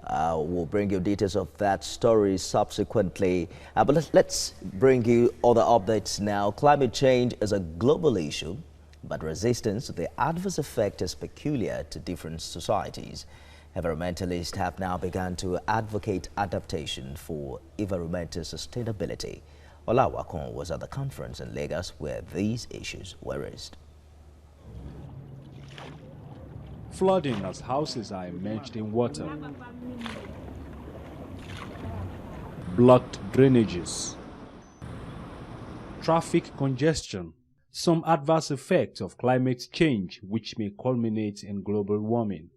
We'll bring you details of that story subsequently. But let's bring you other updates now. Climate change is a global issue, but resistance to the adverse effect is peculiar to different societies. Environmentalists have now begun to advocate adaptation for environmental sustainability. Olawakon was at the conference in Lagos where these issues were raised. Flooding as houses are immersed in water, blocked drainages, traffic congestion, some adverse effects of climate change which may culminate in global warming.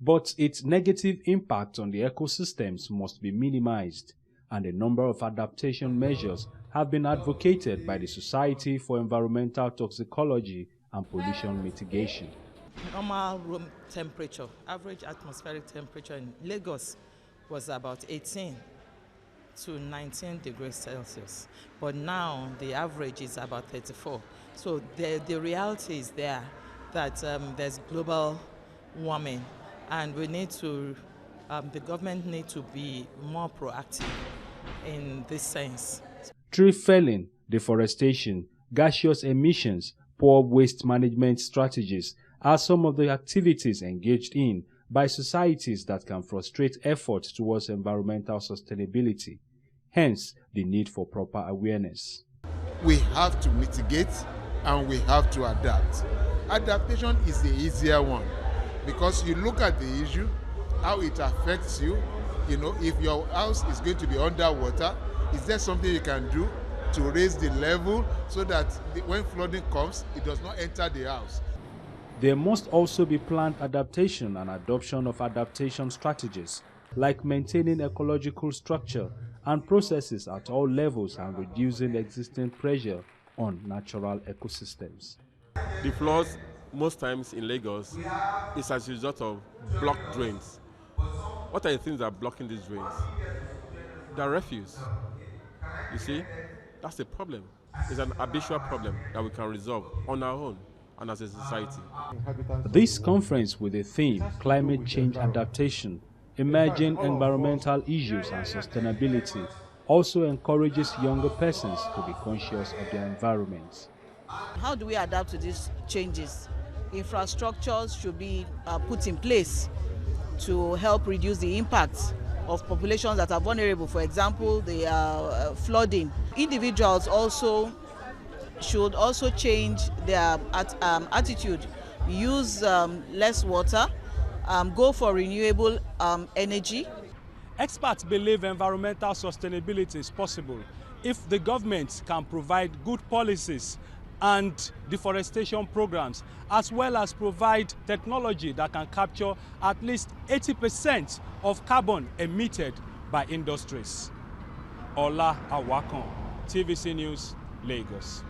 But its negative impact on the ecosystems must be minimized, and a number of adaptation measures have been advocated by the Society for Environmental Toxicology and Pollution Mitigation. Normal room temperature, average atmospheric temperature in Lagos was about 18 to 19 degrees Celsius. But now the average is about 34. So the reality is there that there's global warming, and we need to, the government need to be more proactive in this sense. Tree felling, deforestation, gaseous emissions, poor waste management strategies are some of the activities engaged in by societies that can frustrate efforts towards environmental sustainability. Hence, the need for proper awareness. We have to mitigate and we have to adapt. Adaptation is the easier one because you look at the issue, how it affects you. You know, if your house is going to be underwater, is there something you can do to raise the level so that when flooding comes, it does not enter the house? There must also be planned adaptation and adoption of adaptation strategies, like maintaining ecological structure and processes at all levels and reducing existing pressure on natural ecosystems. The floods most times in Lagos is as a result of blocked drains. What are the things that are blocking these drains? The refuse. You see, that's the problem. It's an habitual problem that we can resolve on our own and as a society. This conference with the theme Climate Change Adaptation, Emerging Environmental Issues and Sustainability also encourages younger persons to be conscious of their environments. How do we adapt to these changes? Infrastructures should be put in place to help reduce the impacts of populations that are vulnerable. For example, the flooding. Individuals also should also change their attitude, use less water, go for renewable energy. Experts believe environmental sustainability is possible if the government can provide good policies and deforestation programs, as well as provide technology that can capture at least 80% of carbon emitted by industries. Olawakon, TVC News, Lagos.